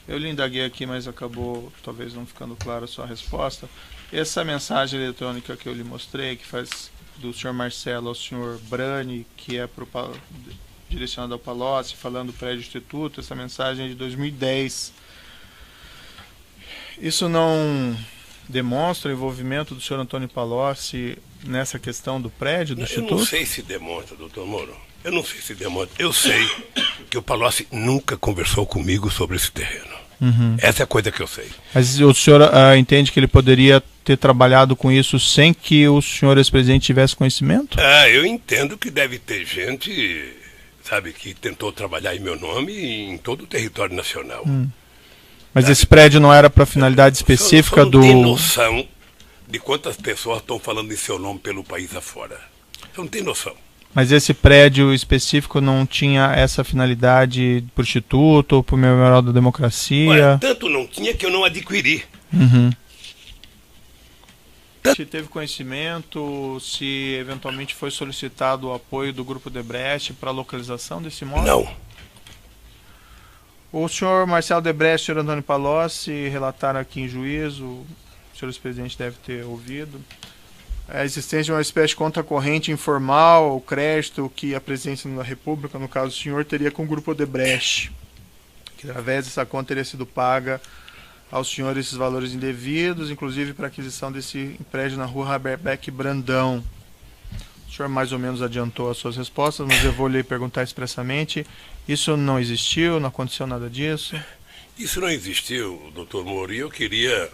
Eu lhe indaguei aqui, mas acabou talvez não ficando clara a sua resposta. Essa mensagem eletrônica que eu lhe mostrei, que faz do senhor Marcelo ao senhor Brani, que é direcionada ao Palocci, falando do prédio instituto, essa mensagem é de 2010. Isso não demonstra o envolvimento do senhor Antônio Palocci nessa questão do prédio do instituto? Eu não sei se demonstra, doutor Moro. Eu não sei se demonstra. Eu sei que o Palocci nunca conversou comigo sobre esse terreno. Essa é a coisa que eu sei. Mas o senhor entende que ele poderia ter trabalhado com isso sem que o senhor ex-presidente tivesse conhecimento? Eu entendo que deve ter gente, sabe, que tentou trabalhar em meu nome em todo o território nacional. Mas esse prédio não era para finalidade específica do... Você não tem noção de quantas pessoas estão falando em seu nome pelo país afora. Você não tem noção. Mas esse prédio específico não tinha essa finalidade para o Instituto ou para o Memorial da Democracia? Olha, tanto não tinha que eu não adquiri. Se teve conhecimento, se eventualmente foi solicitado o apoio do Grupo Debrecht para a localização desse imóvel? Não. O senhor Marcelo Debrecht e o senhor Antônio Palocci relataram aqui em juízo, o senhor ex-presidente deve ter ouvido, a existência de uma espécie de conta corrente informal, o crédito que a presidência da República, no caso do senhor, teria com o Grupo Odebrecht, que através dessa conta teria sido paga aos senhores esses valores indevidos, inclusive para a aquisição desse prédio na rua Haberbeck Brandão. O senhor mais ou menos adiantou as suas respostas, mas eu vou lhe perguntar expressamente. Isso não existiu, não aconteceu nada disso? Isso não existiu, doutor Moro, e eu queria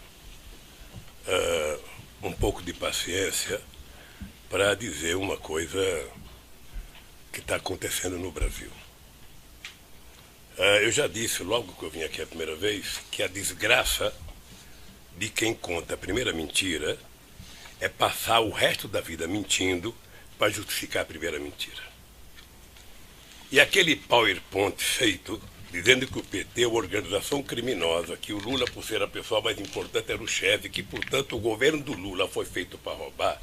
um pouco de paciência para dizer uma coisa que está acontecendo no Brasil. Eu já disse, logo que eu vim aqui a primeira vez, que a desgraça de quem conta a primeira mentira é passar o resto da vida mentindo para justificar a primeira mentira. E aquele PowerPoint feito dizendo que o PT é uma organização criminosa, que o Lula, por ser a pessoa mais importante, era o chefe, que, portanto, o governo do Lula foi feito para roubar,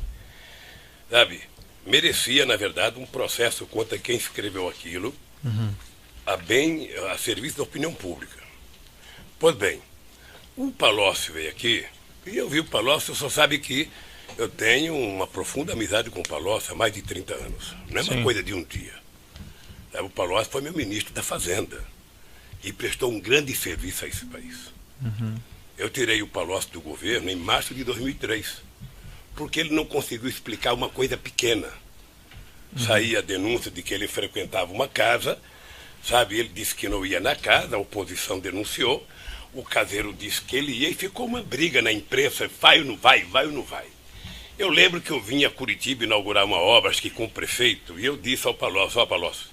sabe? Merecia, na verdade, um processo contra quem escreveu aquilo, a serviço da opinião pública. Pois bem, o Palocci veio aqui, e eu vi o Palocci, só sabe que eu tenho uma profunda amizade com o Palocci há mais de 30 anos. Não é uma coisa de um dia. O Palocci foi meu ministro da Fazenda e prestou um grande serviço a esse país. Eu tirei o Palocci do governo em março de 2003, porque ele não conseguiu explicar uma coisa pequena. Saía a denúncia de que ele frequentava uma casa, sabe? Ele disse que não ia na casa, a oposição denunciou, o caseiro disse que ele ia e ficou uma briga na imprensa, vai ou não vai, vai ou não vai. Eu lembro que eu vim a Curitiba inaugurar uma obra, acho que com o prefeito, e eu disse ao Palocci, Palocci,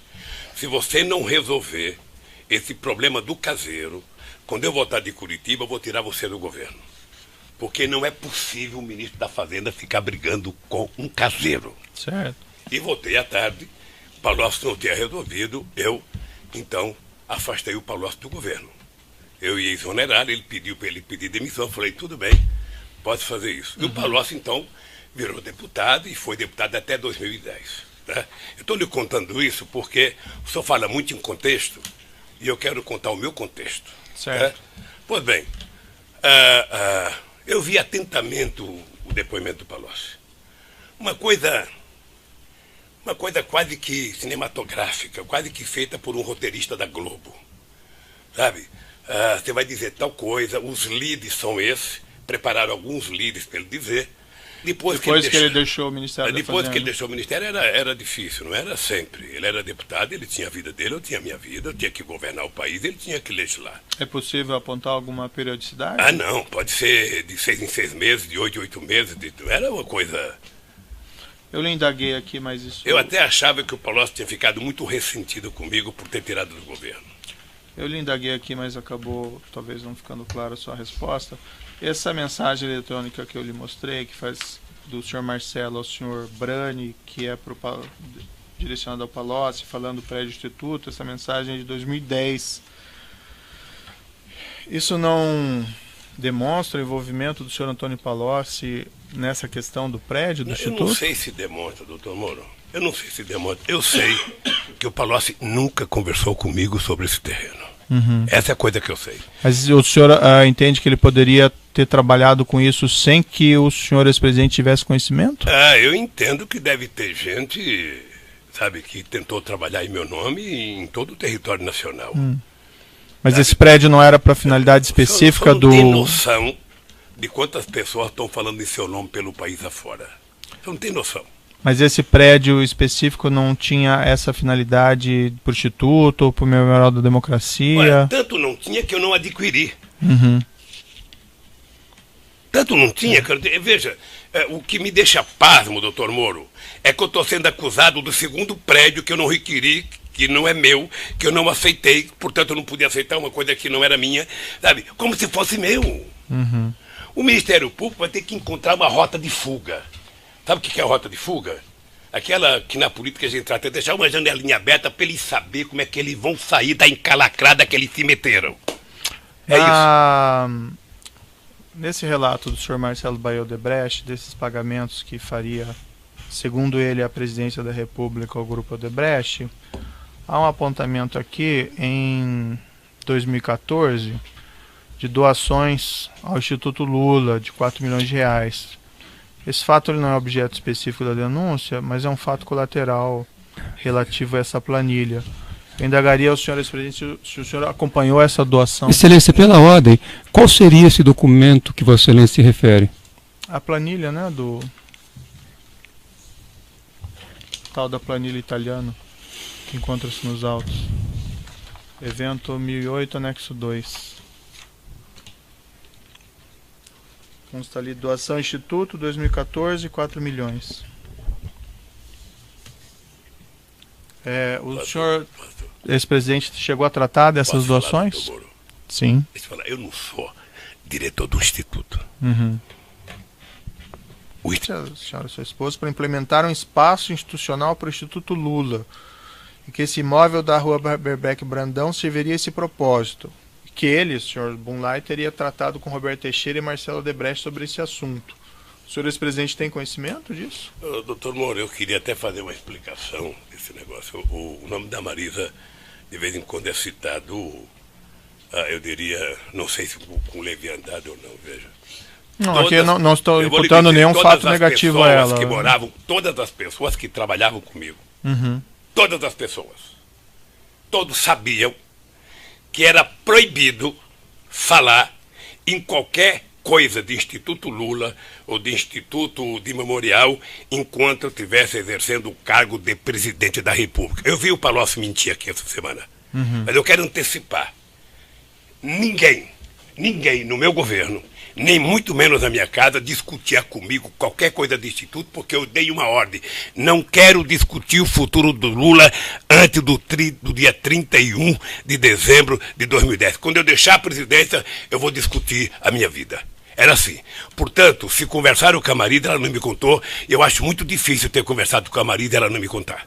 se você não resolver esse problema do caseiro, quando eu voltar de Curitiba, eu vou tirar você do governo. Porque não é possível o ministro da Fazenda ficar brigando com um caseiro. Certo. E voltei à tarde, o Palocci não tinha resolvido, eu, então, afastei o Palocci do governo. Eu ia exonerar, ele pediu para ele pedir demissão, eu falei, tudo bem, pode fazer isso. E o Palocci, então, virou deputado e foi deputado até 2010. Né? Eu estou lhe contando isso porque o senhor fala muito em contexto e eu quero contar o meu contexto. Certo. Né? Pois bem, eu vi atentamente o depoimento do Palocci. Uma coisa quase que cinematográfica, quase que feita por um roteirista da Globo. Sabe? Você vai dizer tal coisa, os leads são esses, prepararam alguns leads para ele dizer. Depois que ele deixou o Ministério Depois que ele deixou o Ministério era difícil, não era sempre. Ele era deputado, ele tinha a vida dele, eu tinha a minha vida, eu tinha que governar o país, ele tinha que legislar. É possível apontar alguma periodicidade? Não, pode ser de 6 em 6 meses, de 8 em 8 meses, era uma coisa... Eu lhe indaguei aqui, mas isso... Eu até achava que o Palocci tinha ficado muito ressentido comigo por ter tirado do governo. Eu lhe indaguei aqui, mas acabou talvez não ficando clara a sua resposta. Essa mensagem eletrônica que eu lhe mostrei, que faz do senhor Marcelo ao senhor Brani, que é direcionada ao Palocci, falando do prédio instituto, essa mensagem é de 2010. Isso não demonstra o envolvimento do senhor Antônio Palocci nessa questão do prédio do instituto? Eu não sei se demonstra, doutor Moro. Eu não sei se demonstra. Eu sei que o Palocci nunca conversou comigo sobre esse terreno. Essa é a coisa que eu sei. Mas o senhor entende que ele poderia ter trabalhado com isso sem que o senhor ex-presidente tivesse conhecimento? Eu entendo que deve ter gente, sabe, que tentou trabalhar em meu nome em todo o território nacional. Mas esse prédio não era para finalidade específica do... Você não tem noção de quantas pessoas estão falando em seu nome pelo país afora. Você não tem noção. Mas esse prédio específico não tinha essa finalidade para o Instituto ou para o Memorial da Democracia? Olha, tanto não tinha que eu não adquiri. Tanto não tinha que eu... Veja, o que me deixa pasmo, doutor Moro, é que eu estou sendo acusado do segundo prédio que eu não requeri, que não é meu, que eu não aceitei, portanto eu não podia aceitar uma coisa que não era minha, sabe? Como se fosse meu. O Ministério Público vai ter que encontrar uma rota de fuga. Sabe o que é a rota de fuga? Aquela que na política a gente trata de deixar uma janelinha aberta para eles saberem como é que eles vão sair da encalacrada que eles se meteram. É isso. Nesse relato do senhor Marcelo Baio Odebrecht, desses pagamentos que faria, segundo ele, a presidência da República ao Grupo Odebrecht, há um apontamento aqui em 2014 de doações ao Instituto Lula de 4 milhões de reais. Esse fato ele não é objeto específico da denúncia, mas é um fato colateral relativo a essa planilha. Eu indagaria ao senhor ex-presidente se o senhor acompanhou essa doação. Excelência, pela ordem, qual seria esse documento que Vossa Excelência se refere? A planilha, né, do tal da planilha italiana, que encontra-se nos autos. Evento 1008, anexo 2. Consta ali, doação Instituto, 2014, 4 milhões. O senhor, ex-presidente, chegou a tratar dessas doações? Sim. Deixa eu falar, eu não sou diretor do Instituto. A senhora e sua esposa para implementar um espaço institucional para o Instituto Lula. E que esse imóvel da rua Berbeck Brandão serviria a esse propósito. Que ele, o senhor Bunlai, teria tratado com Roberto Teixeira e Marcelo Odebrecht sobre esse assunto. O senhor ex-presidente tem conhecimento disso? Doutor Moro, eu queria até fazer uma explicação desse negócio. O nome da Marisa, de vez em quando, é citado, eu diria, não sei se com leviandade ou não, veja. Não, aqui eu não estou imputando nenhum fato negativo a ela. Que moravam, todas as pessoas que trabalhavam comigo, todas as pessoas, todos sabiam que era proibido falar em qualquer coisa de Instituto Lula ou de Instituto de Memorial enquanto eu estivesse exercendo o cargo de presidente da República. Eu vi o Palocci mentir aqui essa semana, mas eu quero antecipar. Ninguém no meu governo, nem muito menos na minha casa, discutia comigo qualquer coisa de Instituto, porque eu dei uma ordem. Não quero discutir o futuro do Lula antes do dia 31 de dezembro de 2010. Quando eu deixar a presidência, eu vou discutir a minha vida. Era assim. Portanto, se conversaram com a Marida, ela não me contou. Eu acho muito difícil ter conversado com a Marida e ela não me contar.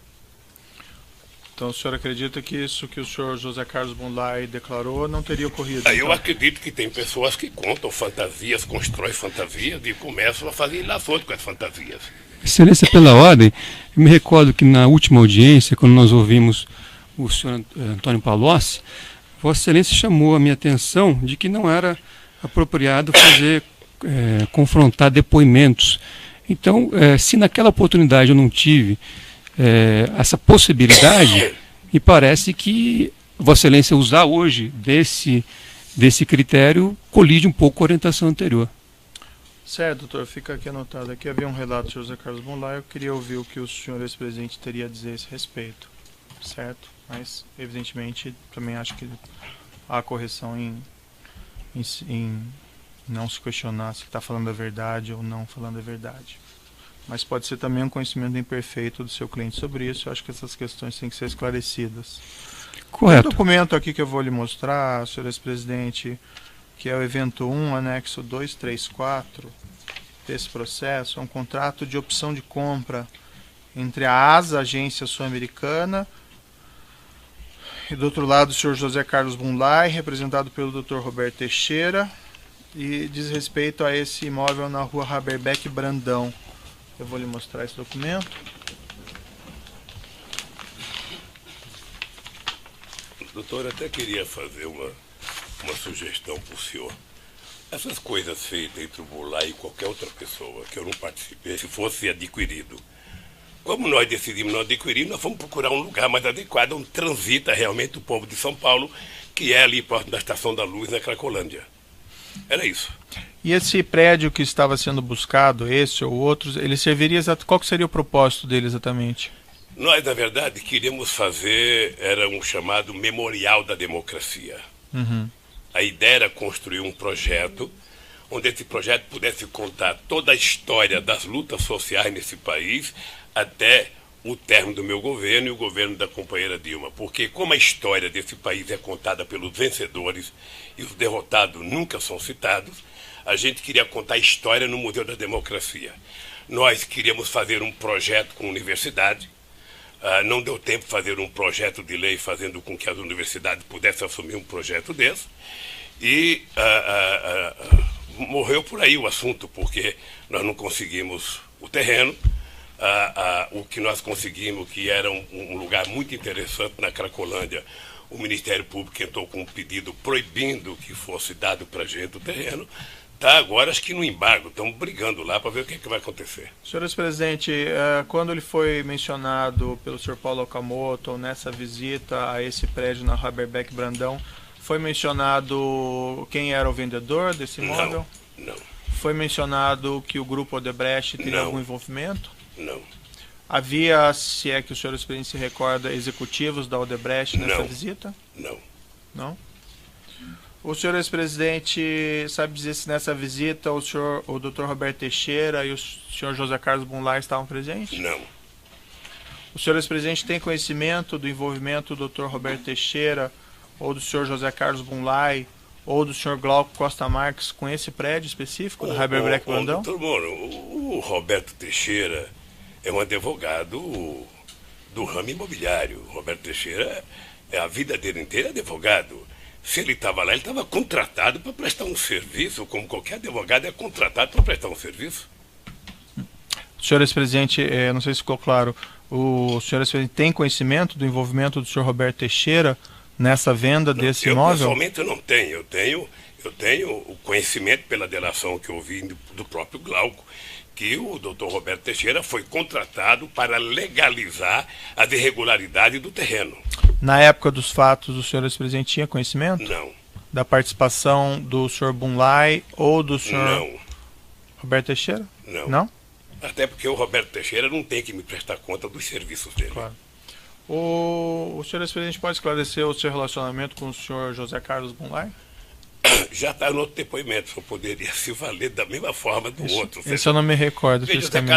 Então o senhor acredita que isso que o senhor José Carlos Bunlai declarou não teria ocorrido? Eu acredito que tem pessoas que contam fantasias, constroem fantasias e começam a fazer ilações com as fantasias. Excelência, pela ordem, eu me recordo que na última audiência, quando nós ouvimos o senhor Antônio Palocci, Vossa Excelência chamou a minha atenção de que não era apropriado confrontar depoimentos. Então, se naquela oportunidade eu não tive essa possibilidade, me parece que Vossa Excelência usar hoje desse critério colide um pouco com a orientação anterior. Certo, doutor, fica aqui anotado. Aqui havia um relato do senhor José Carlos Bunlai, eu queria ouvir o que o senhor ex-presidente teria a dizer a esse respeito, certo? Mas, evidentemente, também acho que há correção em não se questionar se está falando a verdade ou não falando a verdade. Mas pode ser também um conhecimento imperfeito do seu cliente sobre isso. Eu acho que essas questões têm que ser esclarecidas. Correto. O documento aqui que eu vou lhe mostrar, senhor ex-presidente, que é o evento 1, anexo 234 desse processo, é um contrato de opção de compra entre a ASA, Agência Sul-Americana, e do outro lado o senhor José Carlos Bunlai, representado pelo Dr. Roberto Teixeira, e diz respeito a esse imóvel na rua Haberbeck Brandão. Eu vou lhe mostrar esse documento. Doutor, até queria fazer uma sugestão para o senhor. Essas coisas feitas entre o Bunlai e qualquer outra pessoa que eu não participei, se fosse adquirido. Como nós decidimos não adquirir, nós fomos procurar um lugar mais adequado, onde transita realmente o povo de São Paulo, que é ali próximo da Estação da Luz, na Cracolândia. Era isso. E esse prédio que estava sendo buscado, esse ou outros, ele serviria qual que seria o propósito dele exatamente? Nós, na verdade, queríamos fazer, era um chamado Memorial da Democracia. A ideia era construir um projeto, onde esse projeto pudesse contar toda a história das lutas sociais nesse país, até o término do meu governo e o governo da companheira Dilma. Porque como a história desse país é contada pelos vencedores e os derrotados nunca são citados, a gente queria contar a história no Museu da Democracia. Nós queríamos fazer um projeto com a universidade, não deu tempo de fazer um projeto de lei fazendo com que as universidades pudessem assumir um projeto desse, e morreu por aí o assunto, porque nós não conseguimos o terreno. O que nós conseguimos, que era um lugar muito interessante na Cracolândia, o Ministério Público entrou com um pedido proibindo que fosse dado para a gente o terreno. Está agora, acho que no embargo, estamos brigando lá para ver o que vai acontecer. Senhor ex-presidente, quando ele foi mencionado pelo senhor Paulo Okamoto nessa visita a esse prédio na Haberbeck Brandão, foi mencionado quem era o vendedor desse imóvel? Não. Foi mencionado que o grupo Odebrecht teria algum envolvimento? Não. Havia, se é que o senhor ex-presidente se recorda, executivos da Odebrecht nessa visita? Não. Não? O senhor ex-presidente sabe dizer se nessa visita o Dr. Roberto Teixeira e o senhor José Carlos Bunlai estavam presentes? Não. O senhor ex-presidente tem conhecimento do envolvimento do Dr. Roberto Teixeira ou do senhor José Carlos Bunlai ou do senhor Glauco Costa Marques com esse prédio específico da Haberbeck Brandão? Doutor Moro, o Roberto Teixeira é um advogado do ramo imobiliário. O Roberto Teixeira, a vida dele inteira é advogado. Se ele estava lá, ele estava contratado para prestar um serviço, como qualquer advogado é contratado para prestar um serviço. Senhor ex-presidente, não sei se ficou claro, o senhor ex-presidente tem conhecimento do envolvimento do senhor Roberto Teixeira nessa venda desse imóvel? Pessoalmente eu não tenho. Eu Eu tenho o conhecimento pela delação que eu ouvi do próprio Glauco, que o doutor Roberto Teixeira foi contratado para legalizar as irregularidades do terreno. Na época dos fatos, o senhor ex-presidente tinha conhecimento? Não. Da participação do senhor Bunlai ou do senhor Não. Roberto Teixeira? Não. Não? Até porque o Roberto Teixeira não tem que me prestar conta dos serviços dele. Claro. O senhor ex-presidente pode esclarecer o seu relacionamento com o senhor José Carlos Bunlai? Já está no outro depoimento, só poderia se valer da mesma forma do outro. Isso eu não me recordo. Veja, fisicamente.